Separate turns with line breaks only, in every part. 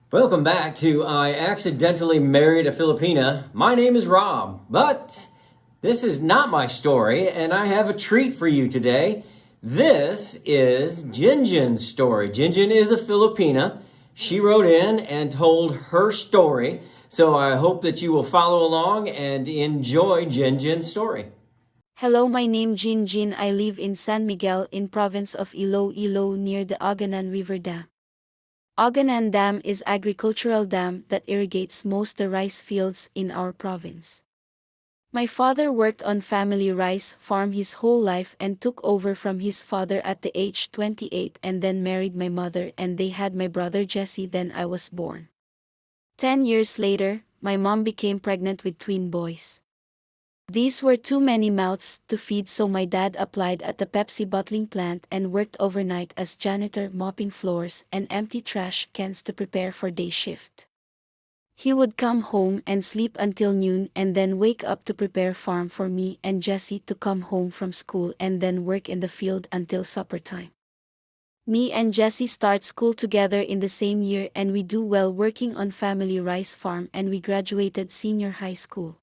Welcome back to I Accidentally Married a Filipina. My name is Rob, but this is not my story, and I have a treat for you today. This is Jinjin's story. Gingin is a Filipina. She wrote in and told her story, so I hope that you will follow along and enjoy Jinjin's story.
Hello, my name Gingin. I live in San Miguel in province of Iloilo near the Aganan River Dam. Aganan Dam is agricultural dam that irrigates most the rice fields in our province. My father worked on family rice farm his whole life and took over from his father at the age 28 and then married my mother and they had my brother Jesse. Then I was born. 10 years later, my mom became pregnant with twin boys. These were too many mouths to feed, so my dad applied at the Pepsi bottling plant and worked overnight as janitor, mopping floors and empty trash cans to prepare for day shift. He would come home and sleep until noon and then wake up to prepare farm for me and Jesse to come home from school and then work in the field until supper time. Me and Jesse start school together in the same year and we do well working on family rice farm and we graduated senior high school.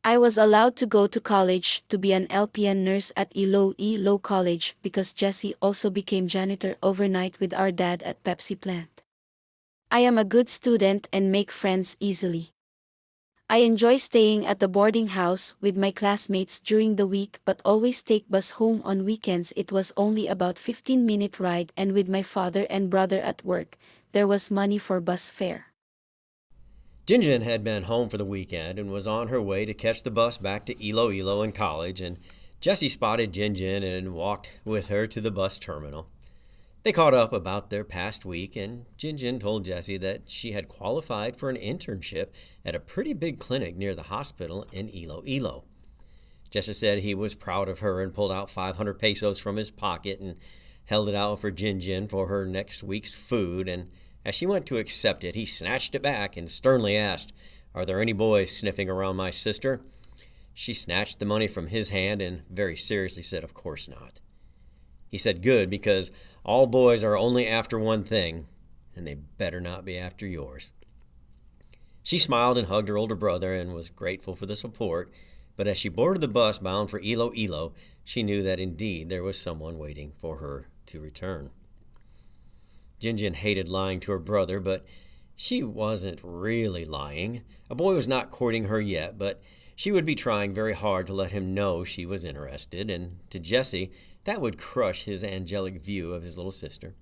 I was allowed to go to college to be an LPN nurse at Iloilo College because Jesse also became janitor overnight with our dad at Pepsi plant. I am a good student and make friends easily. I enjoy staying at the boarding house with my classmates during the week but always take bus home on weekends. It was only about 15-minute ride and with my father and brother at work, there was money for bus fare.
Gingin had been home for the weekend and was on her way to catch the bus back to Iloilo and college, and Jessie spotted Gingin and walked with her to the bus terminal. They caught up about their past week, and Gingin told Jessie that she had qualified for an internship at a pretty big clinic near the hospital in Iloilo. Jessie said he was proud of her and pulled out 500 pesos from his pocket and held it out for Gingin for her next week's food, and as she went to accept it, he snatched it back and sternly asked, "Are there any boys sniffing around my sister?" She snatched the money from his hand and very seriously said, "Of course not." He said, "Good, because all boys are only after one thing, and they better not be after yours." She smiled and hugged her older brother and was grateful for the support, but as she boarded the bus bound for Iloilo, she knew that indeed there was someone waiting for her to return. Gingin hated lying to her brother, but she wasn't really lying. A boy was not courting her yet, but she would be trying very hard to let him know she was interested, and to Jesse, that would crush his angelic view of his little sister.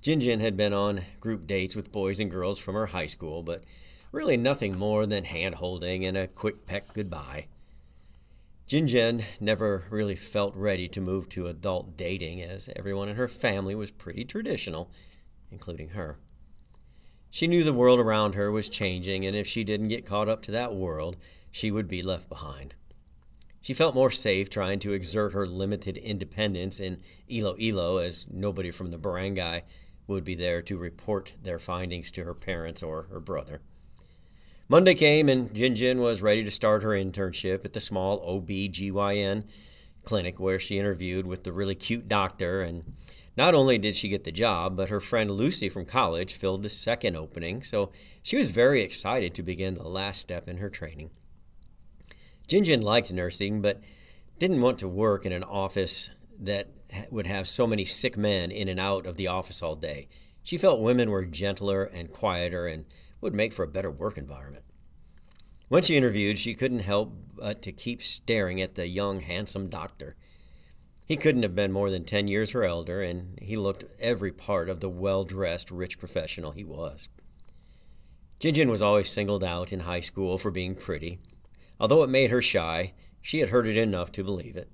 Gingin had been on group dates with boys and girls from her high school, but really nothing more than hand-holding and a quick peck goodbye. Gingin never really felt ready to move to adult dating, as everyone in her family was pretty traditional, including her. She knew the world around her was changing, and if she didn't get caught up to that world, she would be left behind. She felt more safe trying to exert her limited independence in Iloilo, as nobody from the barangay would be there to report their findings to her parents or her brother. Monday came and Gingin was ready to start her internship at the small OB/GYN clinic where she interviewed with the really cute doctor, and not only did she get the job, but her friend Lucy from college filled the second opening, so she was very excited to begin the last step in her training. Gingin liked nursing, but didn't want to work in an office that would have so many sick men in and out of the office all day. She felt women were gentler and quieter and would make for a better work environment. When she interviewed, she couldn't help but to keep staring at the young, handsome doctor. He couldn't have been more than 10 years her elder, and he looked every part of the well-dressed, rich professional he was. Gingin was always singled out in high school for being pretty. Although it made her shy, she had heard it enough to believe it.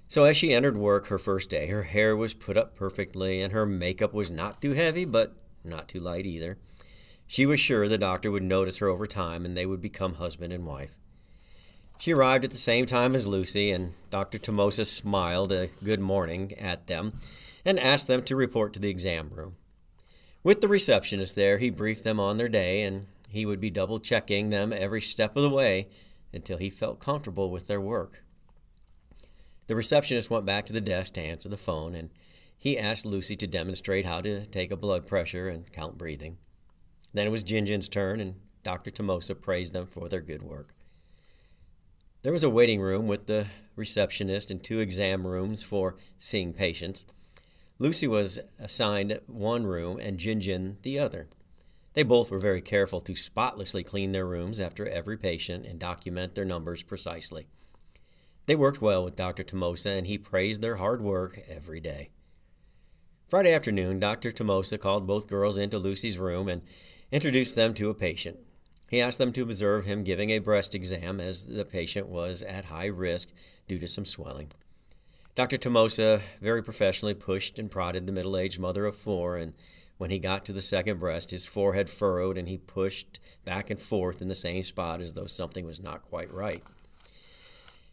So as she entered work her first day, her hair was put up perfectly, and her makeup was not too heavy, but not too light either. She was sure the doctor would notice her over time and they would become husband and wife. She arrived at the same time as Lucy, and Dr. Tomosa smiled a good morning at them and asked them to report to the exam room. With the receptionist there, he briefed them on their day, and he would be double-checking them every step of the way until he felt comfortable with their work. The receptionist went back to the desk to answer the phone, and he asked Lucy to demonstrate how to take a blood pressure and count breathing. Then it was Jinjin's turn, and Dr. Tomosa praised them for their good work. There was a waiting room with the receptionist and 2 exam rooms for seeing patients. Lucy was assigned one room and Gingin the other. They both were very careful to spotlessly clean their rooms after every patient and document their numbers precisely. They worked well with Dr. Tomosa, and he praised their hard work every day. Friday afternoon, Dr. Tomosa called both girls into Lucy's room and introduced them to a patient. He asked them to observe him giving a breast exam, as the patient was at high risk due to some swelling. Dr. Tomosa very professionally pushed and prodded the middle-aged mother of 4, and when he got to the second breast, his forehead furrowed and he pushed back and forth in the same spot as though something was not quite right.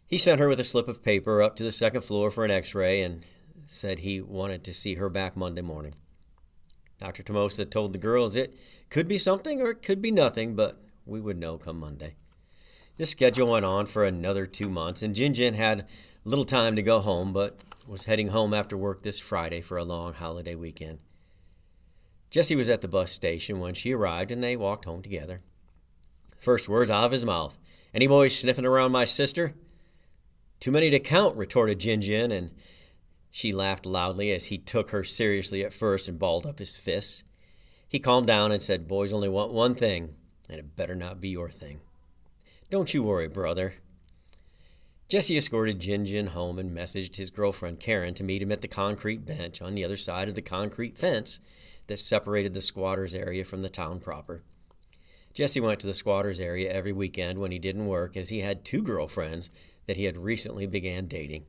He sent her with a slip of paper up to the second floor for an x-ray and said he wanted to see her back Monday morning. Dr. Tomosa told the girls it could be something or it could be nothing, but we would know come Monday. This schedule went on for another 2 months, and Gingin had little time to go home, but was heading home after work this Friday for a long holiday weekend. Jessie was at the bus station when she arrived, and they walked home together. First words out of his mouth, "Any boys sniffing around my sister?" "Too many to count," retorted Gingin, and she laughed loudly as he took her seriously at first and balled up his fists. He calmed down and said, "Boys only want one thing, and it better not be your thing. Don't you worry, brother." Jessie escorted Gingin home and messaged his girlfriend Karen to meet him at the concrete bench on the other side of the concrete fence that separated the squatters area from the town proper. Jessie went to the squatters area every weekend when he didn't work, as he had 2 girlfriends that he had recently began dating.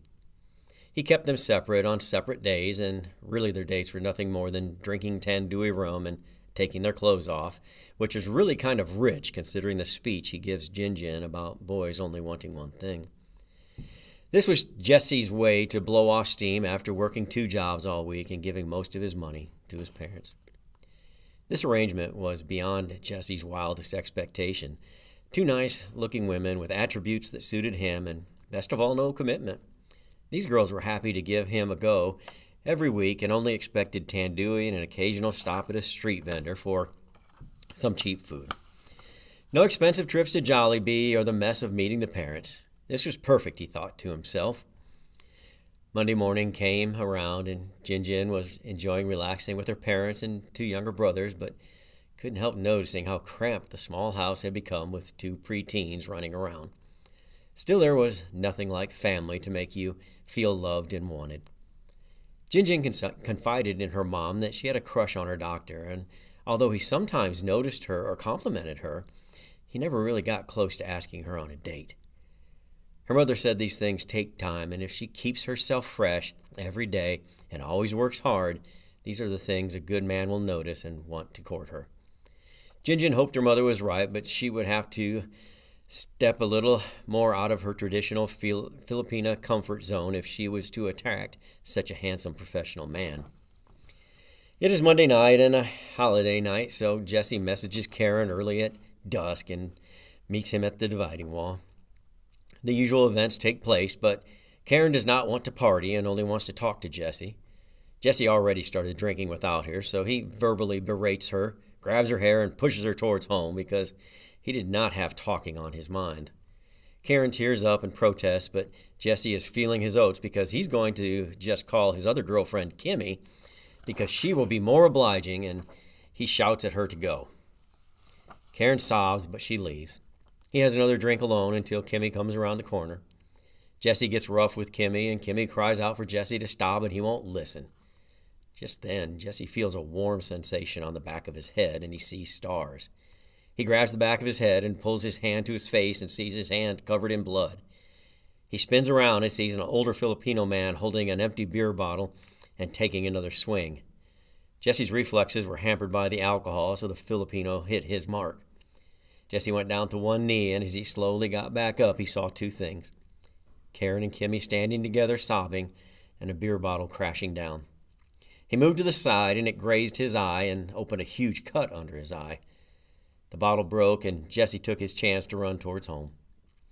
He kept them separate on separate days, and really their dates were nothing more than drinking Tandoori rum and taking their clothes off, which is really kind of rich considering the speech he gives Gingin about boys only wanting one thing. This was Jesse's way to blow off steam after working 2 jobs all week and giving most of his money to his parents. This arrangement was beyond Jesse's wildest expectation. 2 nice-looking women with attributes that suited him, and best of all, no commitment. These girls were happy to give him a go every week and only expected tandoori and an occasional stop at a street vendor for some cheap food. No expensive trips to Jollibee or the mess of meeting the parents. This was perfect, he thought to himself. Monday morning came around, and Gingin was enjoying relaxing with her parents and 2 younger brothers, but couldn't help noticing how cramped the small house had become with 2 preteens running around. Still, there was nothing like family to make you feel loved and wanted. Gingin confided in her mom that she had a crush on her doctor, and although he sometimes noticed her or complimented her, he never really got close to asking her on a date. Her mother said these things take time, and if she keeps herself fresh every day and always works hard, these are the things a good man will notice and want to court her. Gingin hoped her mother was right, but she would have to step a little more out of her traditional Filipina comfort zone if she was to attract such a handsome professional man. It is Monday night and a holiday night, so Jessie messages Karen early at dusk and meets him at the dividing wall. The usual events take place, but Karen does not want to party and only wants to talk to Jessie. Jessie already started drinking without her, so he verbally berates her, grabs her hair, and pushes her towards home because he did not have talking on his mind. Karen tears up and protests, but Jessie is feeling his oats because he's going to just call his other girlfriend Kimmy because she will be more obliging, and he shouts at her to go. Karen sobs, but she leaves. He has another drink alone until Kimmy comes around the corner. Jessie gets rough with Kimmy, and Kimmy cries out for Jessie to stop, but he won't listen. Just then, Jessie feels a warm sensation on the back of his head, and he sees stars. He grabs the back of his head and pulls his hand to his face and sees his hand covered in blood. He spins around and sees an older Filipino man holding an empty beer bottle and taking another swing. Jessie's reflexes were hampered by the alcohol, so the Filipino hit his mark. Jessie went down to one knee, and as he slowly got back up, he saw 2 things. Karen and Kimmy standing together sobbing, and a beer bottle crashing down. He moved to the side, and it grazed his eye and opened a huge cut under his eye. The bottle broke, and Jessie took his chance to run towards home.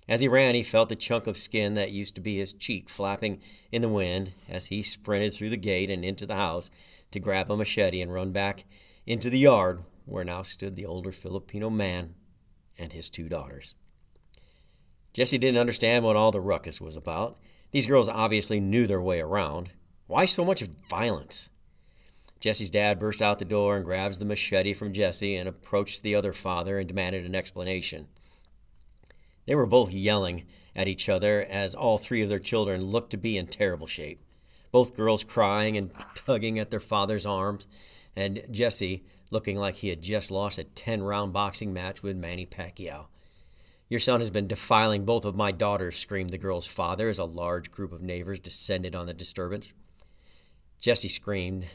As he ran, he felt the chunk of skin that used to be his cheek flapping in the wind as he sprinted through the gate and into the house to grab a machete and run back into the yard where now stood the older Filipino man and his 2 daughters. Jessie didn't understand what all the ruckus was about. These girls obviously knew their way around. Why so much violence? Jessie's dad burst out the door and grabs the machete from Jessie and approached the other father and demanded an explanation. They were both yelling at each other as all 3 of their children looked to be in terrible shape. Both girls crying and tugging at their father's arms, and Jessie looking like he had just lost a 10-round boxing match with Manny Pacquiao. "Your son has been defiling both of my daughters," screamed the girl's father as a large group of neighbors descended on the disturbance. Jessie screamed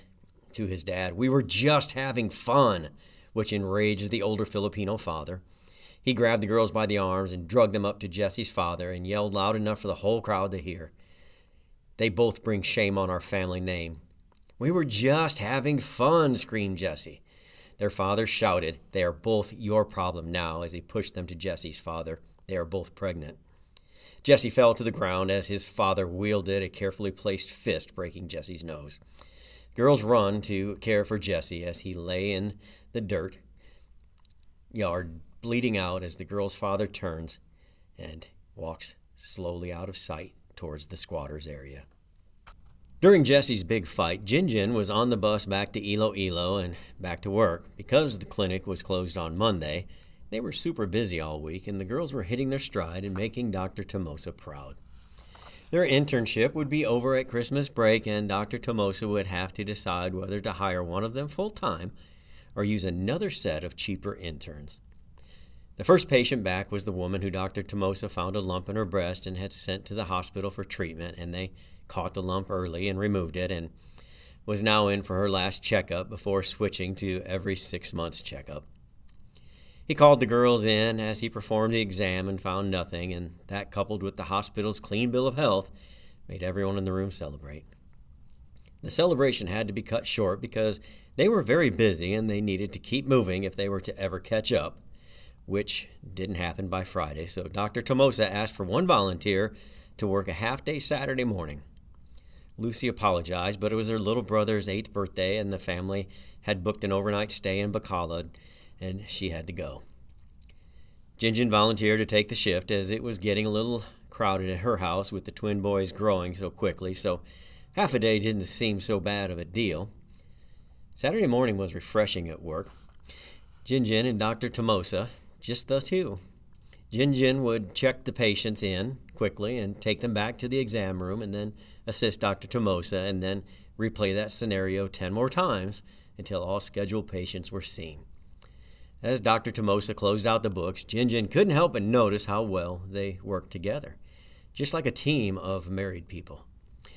to his dad, "We were just having fun," which enraged the older Filipino father. He grabbed the girls by the arms and dragged them up to Jessie's father and yelled loud enough for the whole crowd to hear. "They both bring shame on our family name." "We were just having fun," screamed Jessie. Their father shouted, "They are both your problem now," as he pushed them to Jessie's father. "They are both pregnant." Jessie fell to the ground as his father wielded a carefully placed fist, breaking Jessie's nose. Girls run to care for Jessie as he lay in the dirt yard, bleeding out as the girl's father turns and walks slowly out of sight towards the squatters area. During Jessie's big fight, Gingin was on the bus back to Iloilo and back to work. Because the clinic was closed on Monday, they were super busy all week, and the girls were hitting their stride and making Dr. Tomosa proud. Their internship would be over at Christmas break, and Dr. Tomosa would have to decide whether to hire one of them full-time or use another set of cheaper interns. The first patient back was the woman who Dr. Tomosa found a lump in her breast and had sent to the hospital for treatment, and they caught the lump early and removed it, and was now in for her last checkup before switching to every 6 months checkup. He called the girls in as he performed the exam and found nothing, and that, coupled with the hospital's clean bill of health, made everyone in the room celebrate. The celebration had to be cut short because they were very busy and they needed to keep moving if they were to ever catch up, which didn't happen by Friday, so Dr. Tomosa asked for one volunteer to work a half-day Saturday morning. Lucy apologized, but it was her little brother's 8th birthday, and the family had booked an overnight stay in Bacolod, and she had to go. Gingin volunteered to take the shift as it was getting a little crowded at her house with the twin boys growing so quickly, so half a day didn't seem so bad of a deal. Saturday morning was refreshing at work. Gingin and Dr. Tomosa, just the 2. Gingin would check the patients in quickly and take them back to the exam room and then assist Dr. Tomosa and then replay that scenario 10 more times until all scheduled patients were seen. As Dr. Tomosa closed out the books, Gingin couldn't help but notice how well they worked together, just like a team of married people.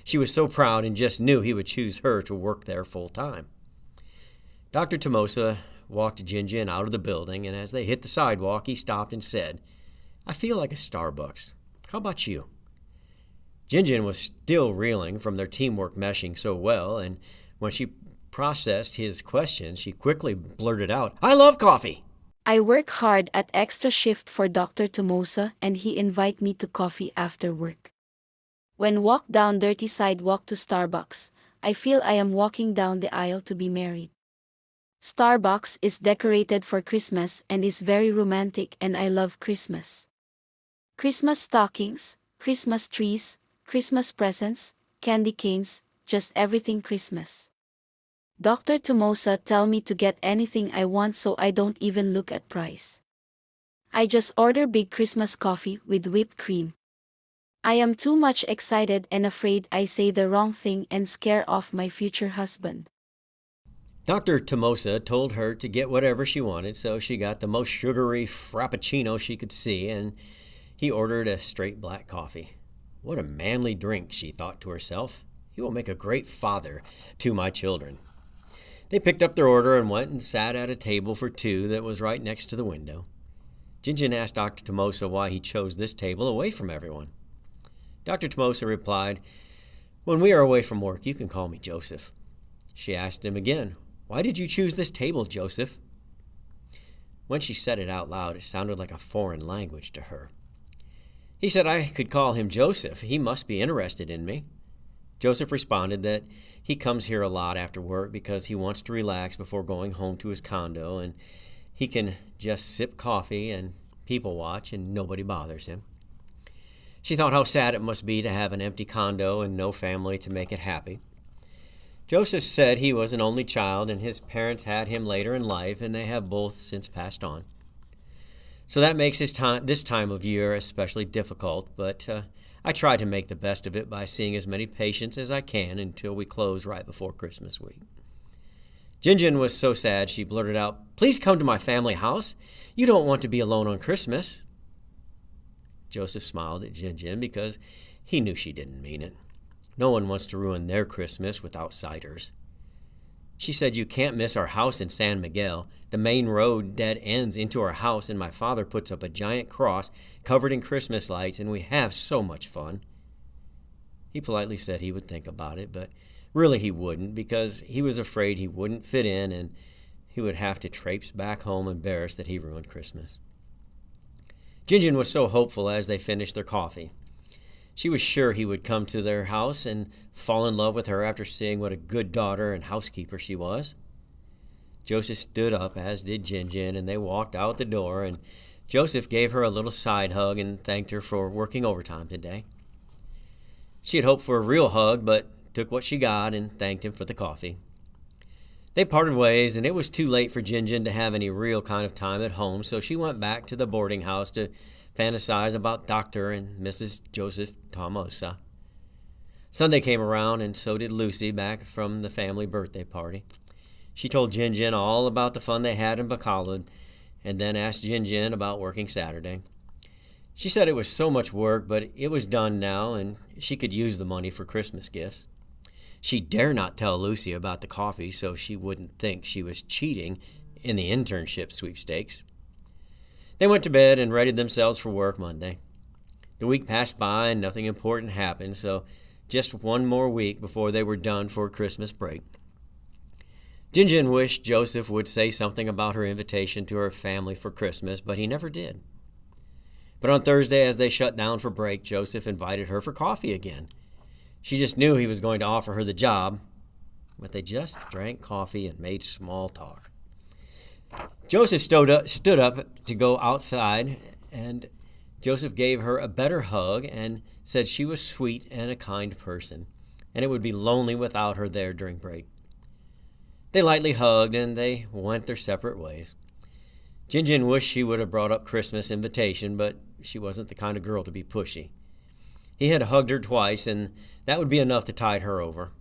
She was so proud and just knew he would choose her to work there full time. Dr. Tomosa walked Gingin out of the building, and as they hit the sidewalk, he stopped and said, "I feel like a Starbucks. How about you?" Gingin was still reeling from their teamwork meshing so well, and when she processed his question, she quickly blurted out, "I love coffee!"
I work hard at extra shift for Dr. Tomosa and he invite me to coffee after work. When walk down dirty sidewalk to Starbucks, I feel I am walking down the aisle to be married. Starbucks is decorated for Christmas and is very romantic, and I love Christmas. Christmas stockings, Christmas trees, Christmas presents, candy canes, just everything Christmas. Dr. Tomosa tell me to get anything I want, so I don't even look at price. I just order big Christmas coffee with whipped cream. I am too much excited and afraid I say the wrong thing and scare off my future husband.
Dr. Tomosa told her to get whatever she wanted, so she got the most sugary frappuccino she could see, and he ordered a straight black coffee. What a manly drink, she thought to herself. He will make a great father to my children. They picked up their order and went and sat at a table for 2 that was right next to the window. Gingin asked Dr. Tomosa why he chose this table away from everyone. Dr. Tomosa replied, "When we are away from work, you can call me Joseph." She asked him again, "Why did you choose this table, Joseph?" When she said it out loud, it sounded like a foreign language to her. He said I could call him Joseph. He must be interested in me. Joseph responded that he comes here a lot after work because he wants to relax before going home to his condo, and he can just sip coffee and people watch and nobody bothers him. She thought how sad it must be to have an empty condo and no family to make it happy. Joseph said he was an only child and his parents had him later in life, and they have both since passed on. So that makes this time of year especially difficult, but I try to make the best of it by seeing as many patients as I can until we close right before Christmas week. Gingin was so sad she blurted out, "Please come to my family house. You don't want to be alone on Christmas." Joseph smiled at Gingin because he knew she didn't mean it. No one wants to ruin their Christmas with outsiders. She said, "You can't miss our house in San Miguel. The main road dead ends into our house, and my father puts up a giant cross covered in Christmas lights, and we have so much fun." He politely said he would think about it, but really he wouldn't, because he was afraid he wouldn't fit in and he would have to traipse back home embarrassed that he ruined Christmas. Gingin was so hopeful as they finished their coffee. She was sure he would come to their house and fall in love with her after seeing what a good daughter and housekeeper she was. Joseph stood up, as did Gingin, and they walked out the door, and Joseph gave her a little side hug and thanked her for working overtime today. She had hoped for a real hug, but took what she got and thanked him for the coffee. They parted ways, and it was too late for Gingin to have any real kind of time at home, so she went back to the boarding house to fantasize about Dr. and Mrs. Joseph Tomosa. Sunday came around, and so did Lucy, back from the family birthday party. She told Gingin all about the fun they had in Bacolod, and then asked Gingin about working Saturday. She said it was so much work, but it was done now, and she could use the money for Christmas gifts. She dare not tell Lucy about the coffee so she wouldn't think she was cheating in the internship sweepstakes. They went to bed and readied themselves for work Monday. The week passed by and nothing important happened, so just one more week before they were done for Christmas break. Gingin wished Joseph would say something about her invitation to her family for Christmas, but he never did. But on Thursday, as they shut down for break, Joseph invited her for coffee again. She just knew he was going to offer her the job, but they just drank coffee and made small talk. Joseph stood up to go outside, and Joseph gave her a better hug and said she was sweet and a kind person, and it would be lonely without her there during break. They lightly hugged, and they went their separate ways. Gingin wished she would have brought up Christmas invitation, but she wasn't the kind of girl to be pushy. He had hugged her twice, and that would be enough to tide her over.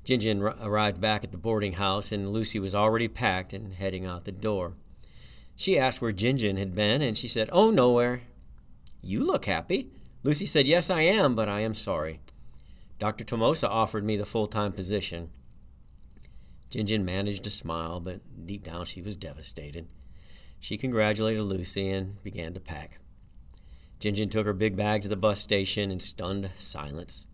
Gingin arrived back at the boarding house, and Lucy was already packed and heading out the door. She asked where Gingin had been, and she said, "Oh, nowhere." "You look happy." Lucy said, "Yes, I am, but I am sorry. Dr. Tomosa offered me the full-time position." Gingin managed to smile, but deep down she was devastated. She congratulated Lucy and began to pack. Gingin took her big bag to the bus station in stunned silence.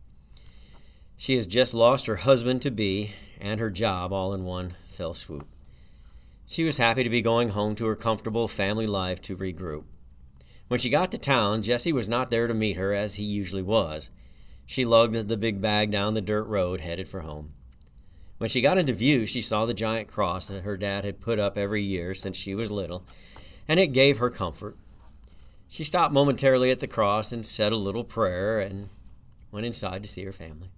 She has just lost her husband-to-be and her job all in one fell swoop. She was happy to be going home to her comfortable family life to regroup. When she got to town, Jesse was not there to meet her as he usually was. She lugged the big bag down the dirt road, headed for home. When she got into view, she saw the giant cross that her dad had put up every year since she was little, and it gave her comfort. She stopped momentarily at the cross and said a little prayer and went inside to see her family.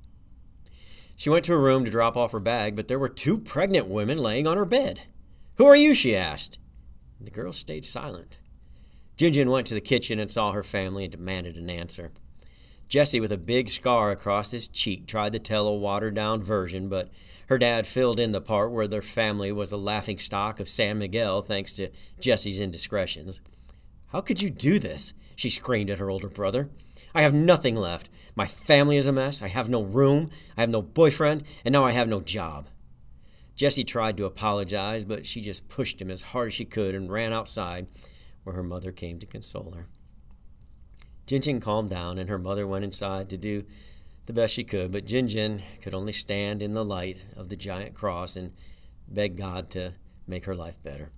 She went to her room to drop off her bag, but there were 2 pregnant women laying on her bed. "Who are you?" she asked. The girl stayed silent. Gingin went to the kitchen and saw her family and demanded an answer. Jesse, with a big scar across his cheek, tried to tell a watered-down version, but her dad filled in the part where their family was a laughingstock of San Miguel thanks to Jesse's indiscretions. "How could you do this?" she screamed at her older brother. "I have nothing left. My family is a mess. I have no room. I have no boyfriend. And now I have no job." Jesse tried to apologize, but she just pushed him as hard as she could and ran outside, where her mother came to console her. Gingin calmed down, and her mother went inside to do the best she could, but Gingin could only stand in the light of the giant cross and beg God to make her life better.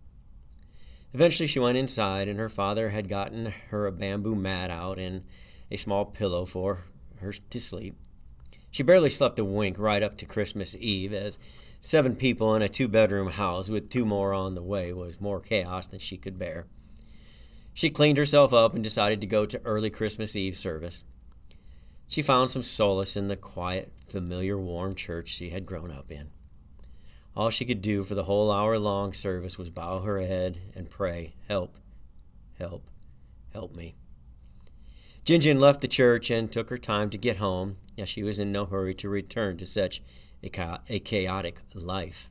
Eventually she went inside, and her father had gotten her a bamboo mat out and a small pillow for her to sleep. She barely slept a wink right up to Christmas Eve, as 7 people in a 2-bedroom house with 2 more on the way was more chaos than she could bear. She cleaned herself up and decided to go to early Christmas Eve service. She found some solace in the quiet, familiar, warm church she had grown up in. All she could do for the whole hour-long service was bow her head and pray, "Help, help, help me." Gingin left the church and took her time to get home, as she was in no hurry to return to such a chaotic life.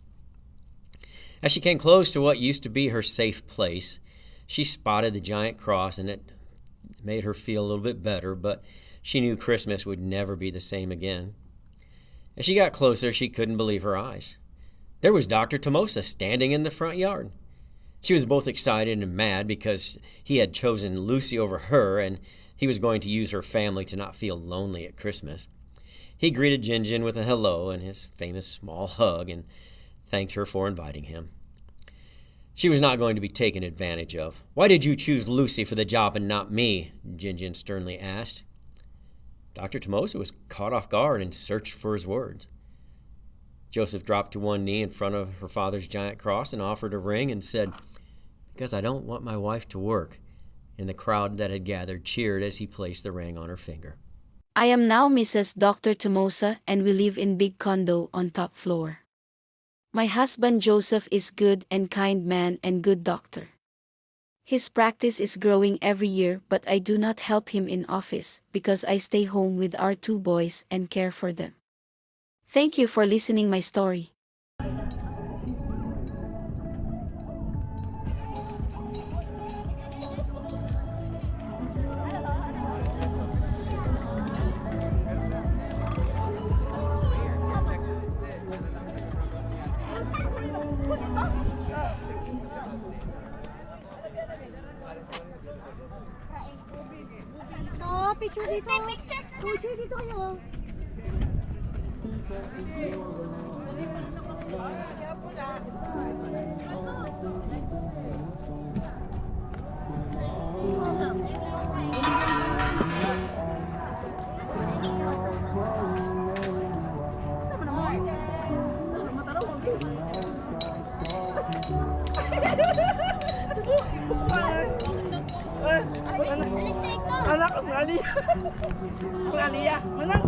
As she came close to what used to be her safe place, she spotted the giant cross, and it made her feel a little bit better, but she knew Christmas would never be the same again. As she got closer, she couldn't believe her eyes. There was Dr. Tomosa standing in the front yard. She was both excited and mad because he had chosen Lucy over her, and he was going to use her family to not feel lonely at Christmas. He greeted Gingin with a hello and his famous small hug and thanked her for inviting him. She was not going to be taken advantage of. "Why did you choose Lucy for the job and not me?" Gingin sternly asked. Dr. Tomosa was caught off guard and searched for his words. Joseph dropped to one knee in front of her father's giant cross and offered a ring and said, "Because I don't want my wife to work." And the crowd that had gathered cheered as he placed the ring on her finger.
I am now Mrs. Dr. Tomosa and we live in big condo on top floor. My husband Joseph is good and kind man and good doctor. His practice is growing every year, but I do not help him in office because I stay home with our 2 boys and care for them. Thank you for listening my story.
Picture dito. Picture dito kayo.
Anak ko, Aliyah. Aliyah, menang.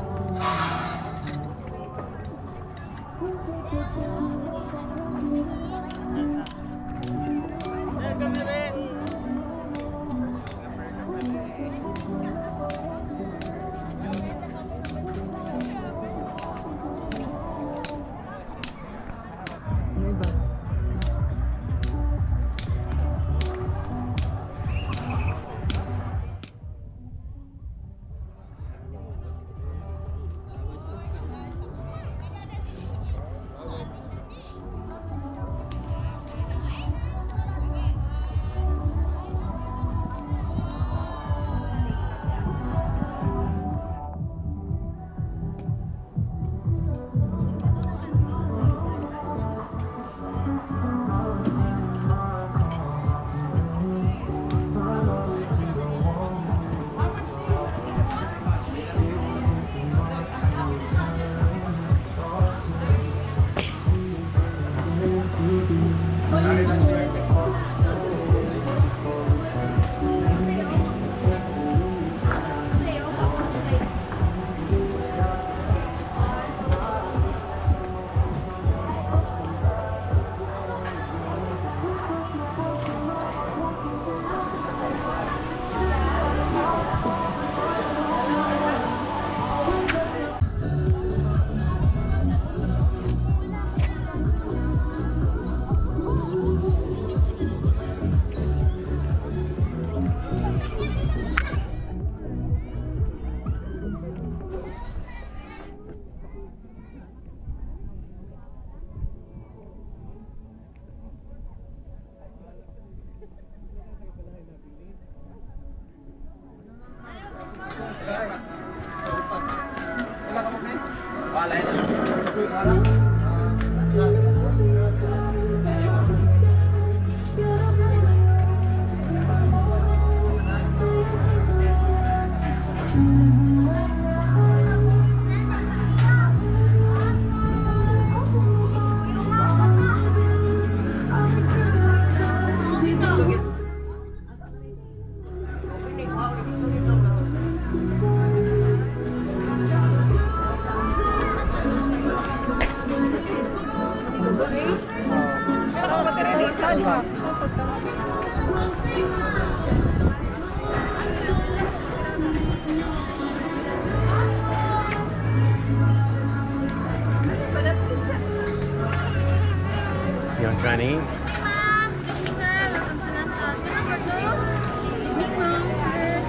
Running.
Ma'am, good evening, sir. Welcome to number 2. Good evening, ma'am, sir.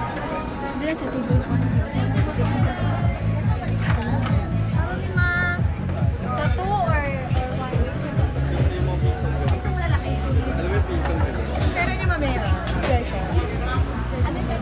Dila sa table po. Okay, ma'am. Sa 2 or 1? Isang lalaki.
Pero niyo mamaya. Special.
Ano siya?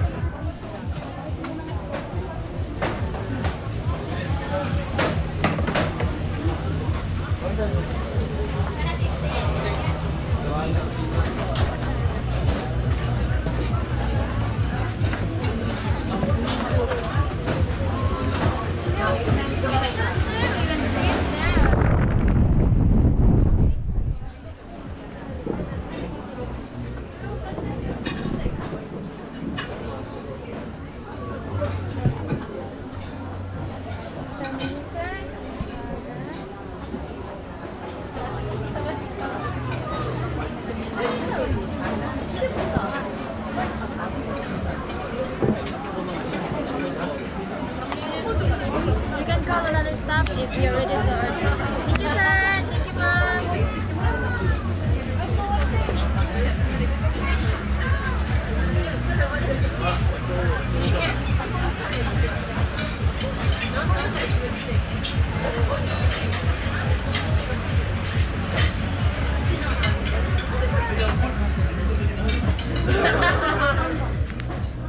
You can call another stop if you're ready to order. Thank you, sir. Thank you, ma'am.